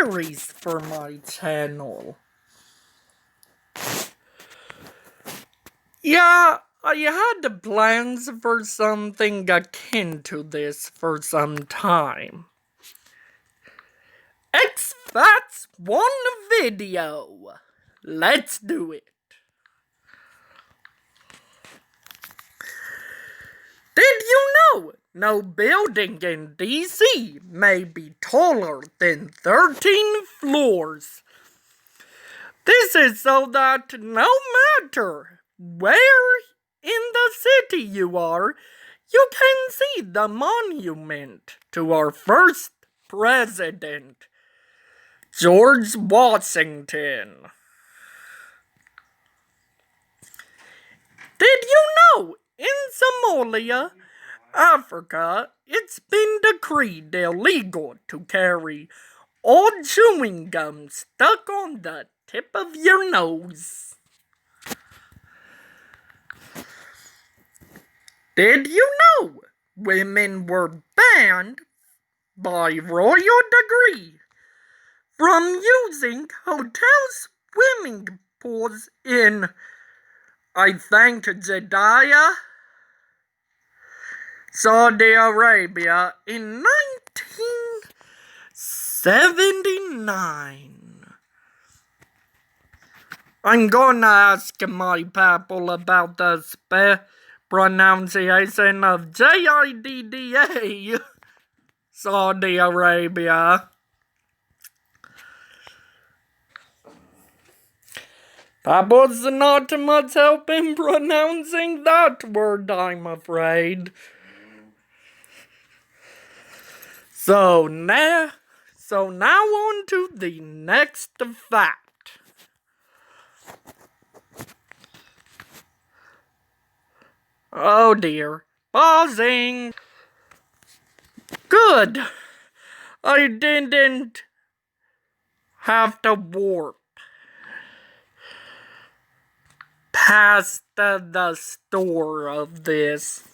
series for my channel. Yeah, I had plans for something akin to this for some time. X-Facts 1 video. Let's do it. Did you know no building in DC may be taller than 13 floors? This is so that no matter where in the city you are, you can see the monument to our first president, George Washington. Did you know in Somalia, Africa, it's been decreed illegal to carry old chewing gum stuck on the tip of your nose? Did you know women were banned by royal decree from using hotel swimming pools in, I think, Jeddah, Saudi Arabia in 1979? I'm gonna ask my people about the pronunciation of Jeddah, Saudi Arabia. Papa's not much help in pronouncing that word, I'm afraid. So now on to the next fact. Oh dear. Pausing. Good. I didn't have to warp past the store of this.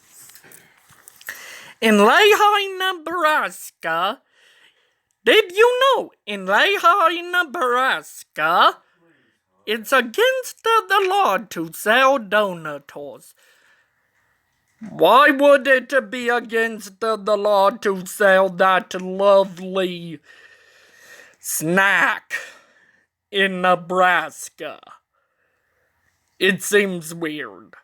In Lehi, Nebraska, did you know in Lehi, Nebraska, it's against the law to sell donuts? Why would it be against the law to sell that lovely snack in Nebraska? It seems weird.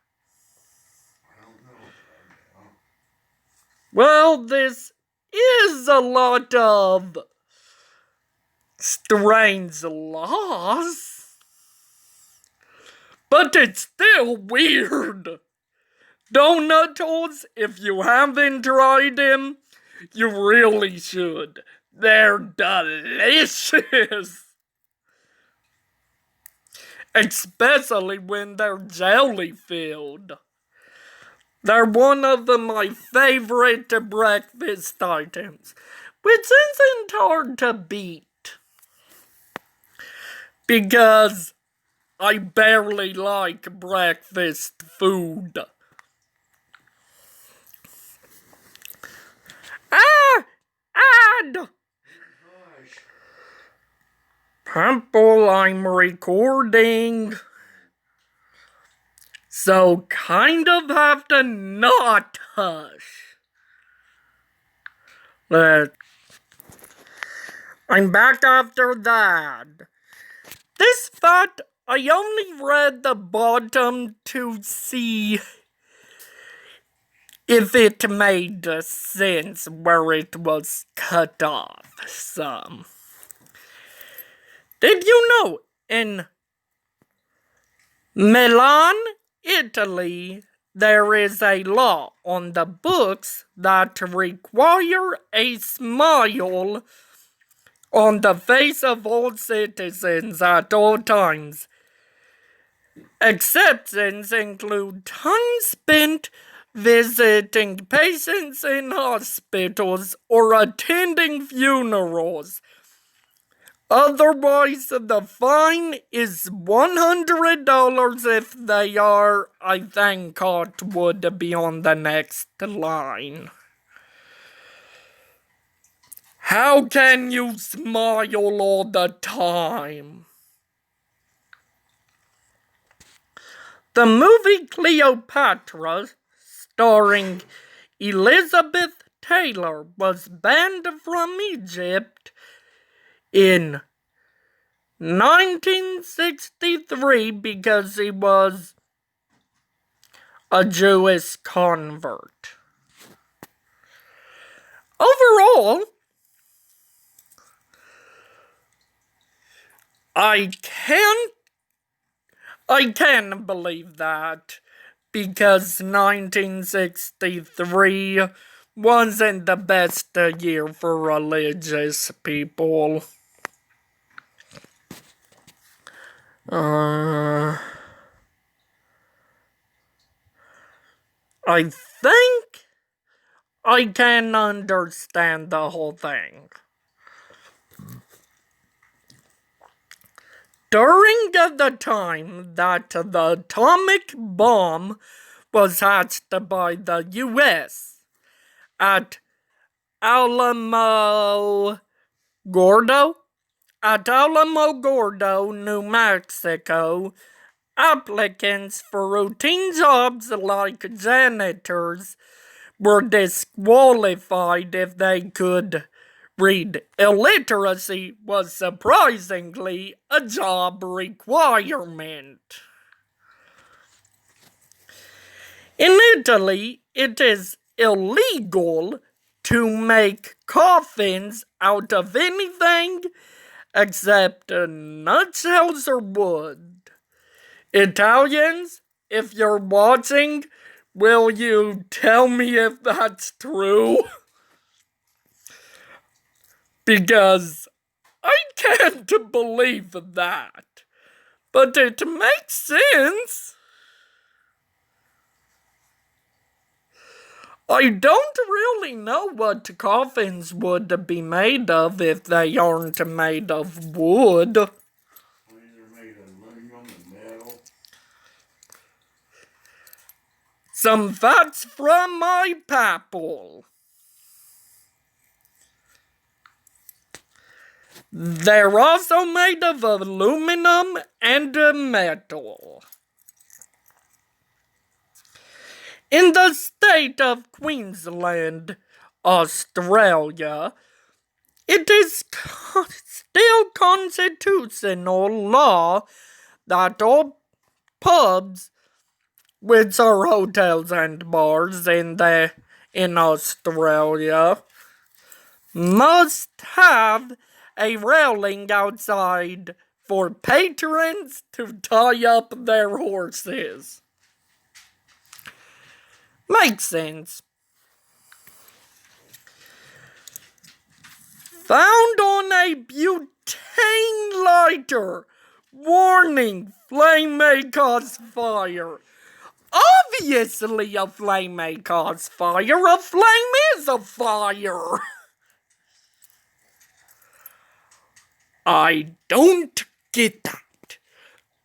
Well, this is a lot of strange laws, but it's still weird. Donuts, if you haven't tried them, you really should. They're delicious. Especially when they're jelly filled. They're one of my favorite breakfast items, which isn't hard to beat, because I barely like breakfast food. People, I'm recording, so kind of have to not hush. I'm back after that. This fact, I only read the bottom to see if it made sense where it was cut off some. Did you know in Milan, Italy, there is a law on the books that require a smile on the face of all citizens at all times? Exceptions include time spent visiting patients in hospitals or attending funerals. Otherwise, the fine is $100 if they are, I think, caught would be on the next line. How can you smile all the time? The movie Cleopatra, starring Elizabeth Taylor, was banned from Egypt in 1963 because he was a Jewish convert. Overall, I can believe that, because 1963 wasn't the best year for religious people. I think I can understand the whole thing. During the time that the atomic bomb was hatched by the U.S. at Alamo Gordo, New Mexico, applicants for routine jobs like janitors were disqualified if they could read. Illiteracy was surprisingly a job requirement. In Italy, it is illegal to make coffins out of anything except nutshells or wood. Italians, if you're watching, will you tell me if that's true? Because I can't believe that. But it makes sense. I don't really know what coffins would be made of if they aren't made of wood. They're made of aluminum and metal. Some facts from my papal. They're also made of aluminum and metal. In the state of Queensland, Australia, it is still constitutional law that all pubs, which are hotels and bars in Australia, must have a railing outside for patrons to tie up their horses. Makes sense. Found on a butane lighter. Warning, flame may cause fire. Obviously a flame may cause fire. A flame is a fire. I don't get that,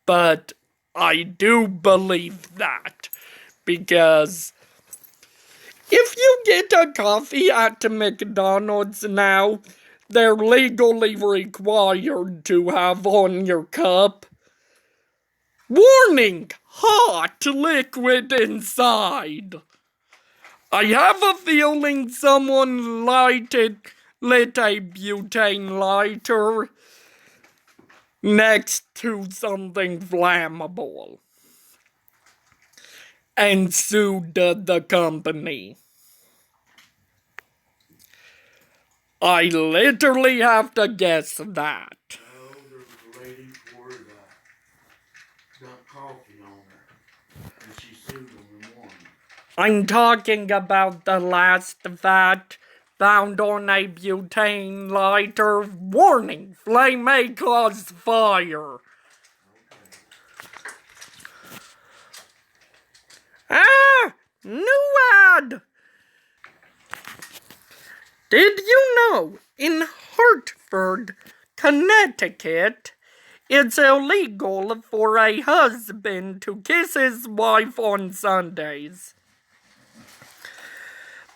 but I do believe that, because if you get a coffee at McDonald's now, they're legally required to have on your cup, warning, hot liquid inside. I have a feeling someone lit a butane lighter next to something flammable and sued the company. I literally have to guess that. Well, there was a lady for got coffee on her, and she sued them and won. I'm talking about the last fact found on a butane lighter. Warning, flame may cause fire. New ad! Did you know in Hartford, Connecticut, it's illegal for a husband to kiss his wife on Sundays?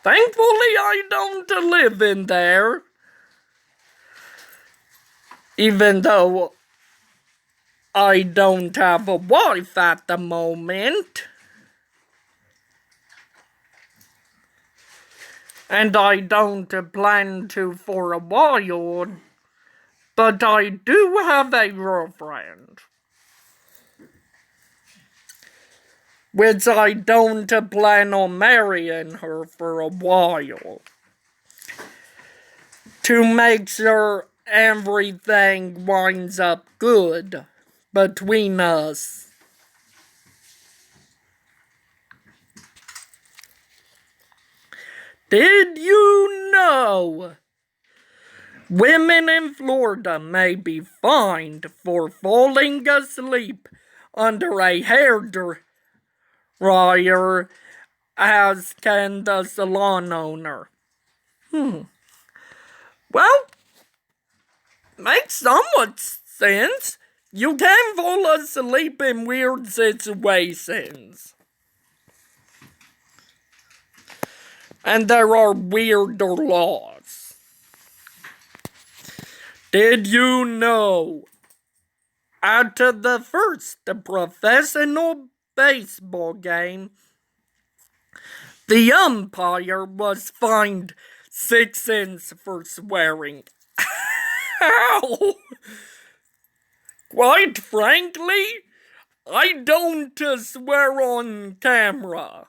Thankfully, I don't live in there, Even though I don't have a wife at the moment. And I don't plan to for a while, but I do have a girlfriend. Which I don't plan on marrying her for a while. To make sure everything winds up good between us. Did you know women in Florida may be fined for falling asleep under a hairdryer, as can the salon owner? Well, makes somewhat sense. You can fall asleep in weird situations. And there are weirder laws. Did you know at the first professional baseball game, the umpire was fined 6 cents for swearing? Ow! Quite frankly, I don't swear on camera.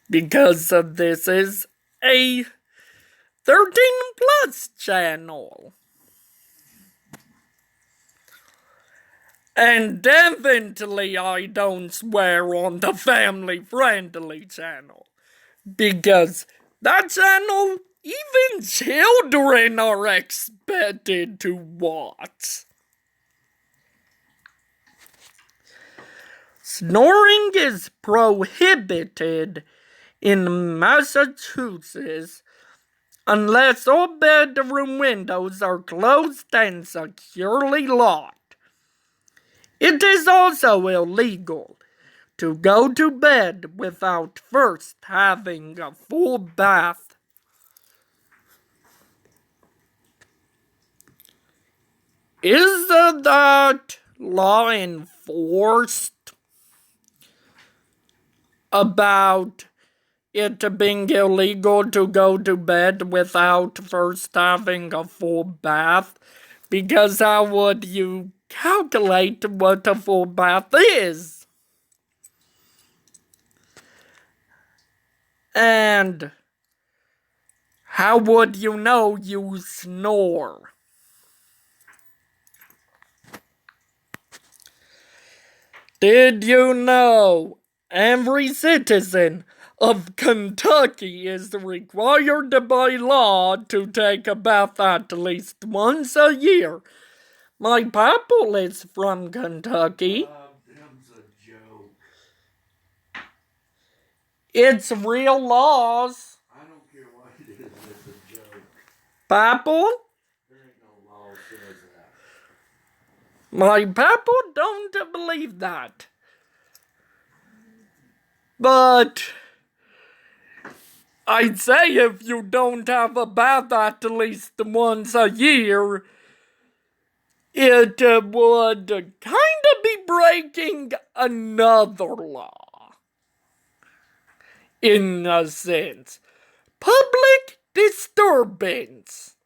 Because this is a 13 plus channel. And definitely I don't swear on the family friendly channel. Because that channel, even children are expected to watch. Snoring is prohibited in Massachusetts unless all bedroom windows are closed and securely locked. It is also illegal to go to bed without first having a full bath. Is that law enforced about it being illegal to go to bed without first having a full bath? Because how would you calculate what a full bath is? And how would you know you snore? Did you know every citizen of Kentucky is required by law to take a bath at least once a year? My papa is from Kentucky. Them's a joke. It's real laws. I don't care what it is, it's a joke. Papa? There ain't no law says that. My papa don't believe that. But I'd say if you don't have a bath at least once a year, it would kind of be breaking another law. In a sense. Public disturbance.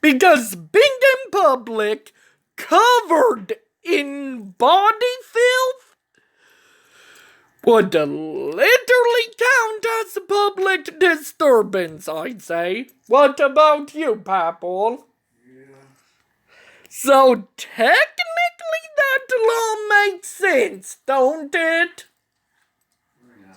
Because being in public, covered in body filth, would literally count as public disturbance, I'd say. What about you, Papal? Yeah. So technically that law makes sense, don't it? I don't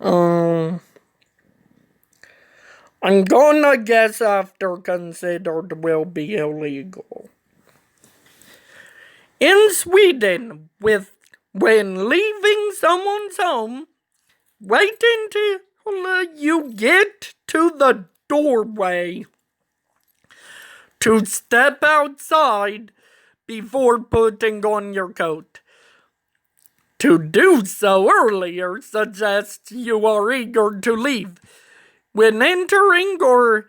know. I'm gonna guess after considered will be illegal. In Sweden, when leaving someone's home, wait until you get to the doorway to step outside before putting on your coat. to do so earlier suggests you are eager to leave. When entering or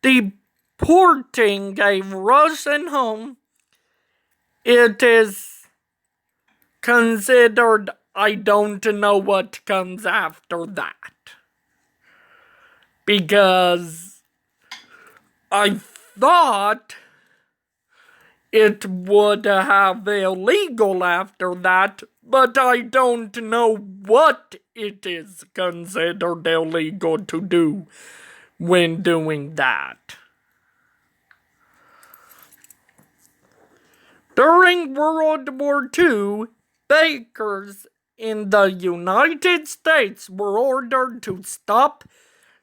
deporting a Russian home, it is considered, I don't know what comes after that. Because I thought it would have illegal after that, but I don't know what it is considered illegal to do when doing that. During World War II, bakers in the United States were ordered to stop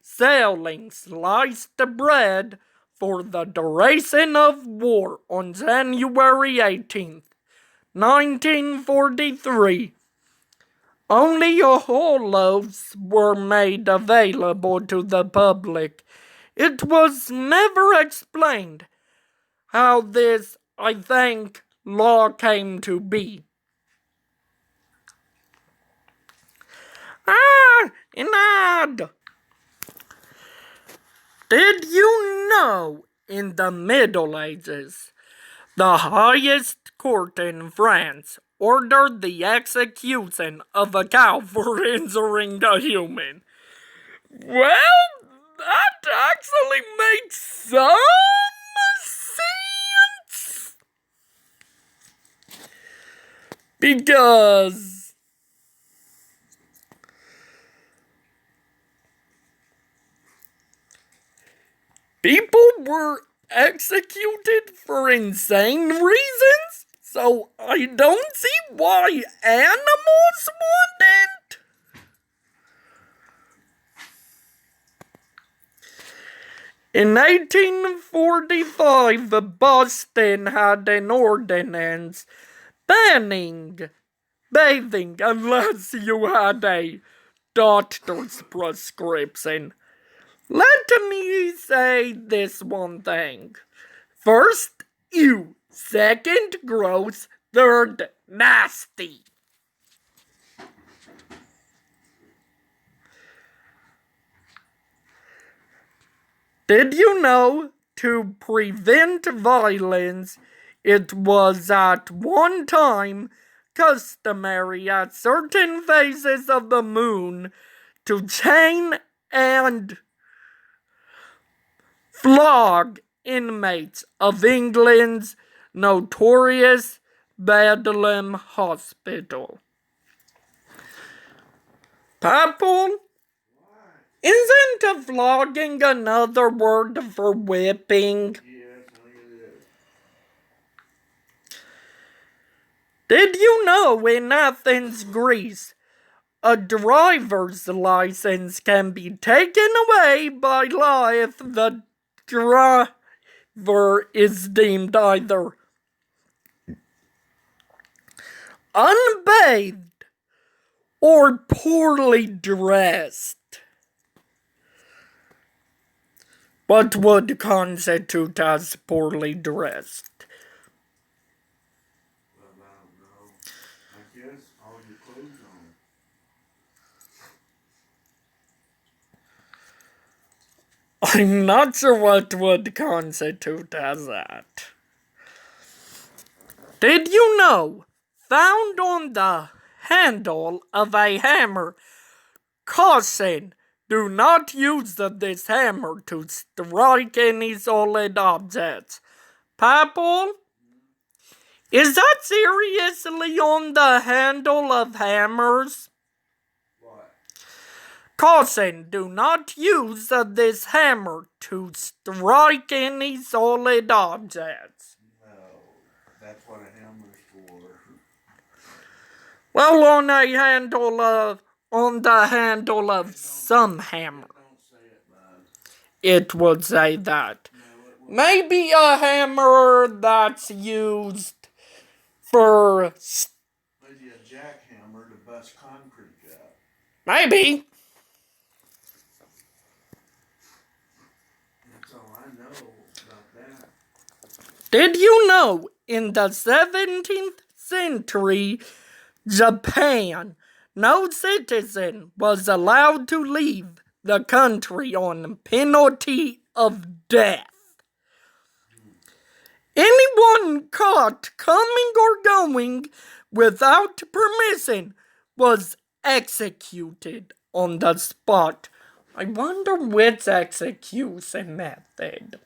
selling sliced bread for the duration of war on January 18th, 1943. Only whole loaves were made available to the public. It was never explained how this, I think, law came to be. Inad! Did you know in the Middle Ages, the highest court in France ordered the execution of a cow for injuring a human? Well, that actually makes some sense. Because people were executed for insane reasons, so I don't see why animals wouldn't. In 1845, Boston had an ordinance banning bathing unless you had a doctor's prescription. Let me say this one thing. First, ew. Second, gross. Third, nasty. Did you know, to prevent violence, it was at one time customary at certain phases of the moon to chain and flog inmates of England's notorious Bedlam Hospital. Papal? Isn't a flogging another word for whipping? Yes, I think it is. Did you know in Athens, Greece, a driver's license can be taken away by law if the driver is deemed either unbathed or poorly dressed? What would constitute as poorly dressed? Well, I don't know. I guess all your clothes on. I'm not sure what would constitute as that. Did you know, found on the handle of a hammer, caution, do not use this hammer to strike any solid objects. Papal? Is that seriously on the handle of hammers? What? Caution, do not use this hammer to strike any solid objects. No, that's what a hammer's for. Well, on the handle of some hammer, Don't say it, bud. it would say that. No, it won't. Maybe a hammer that's used for... Maybe a jackhammer to bust concrete up. Maybe. That's all I know about that. Did you know in the 17th century, Japan, no citizen was allowed to leave the country on penalty of death. Anyone caught coming or going without permission was executed on the spot. I wonder which execution method.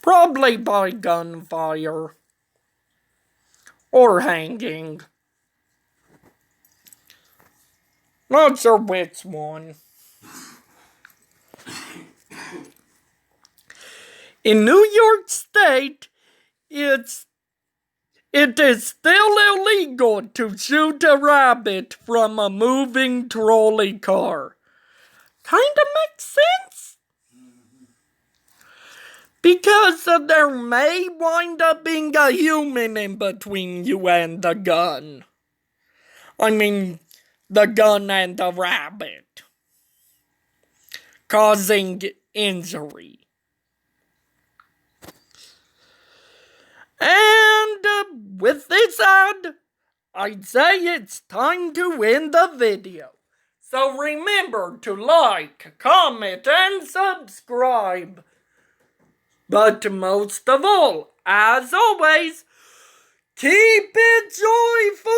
Probably by gunfire. Or hanging. Not sure which one. In New York State, it is still illegal to shoot a rabbit from a moving trolley car. Kinda makes sense. Because there may wind up being a human in between you and the gun. I mean, the gun and the rabbit. Causing injury. And with this ad, I'd say it's time to end the video. So remember to like, comment, and subscribe. But most of all, as always, keep it joyful!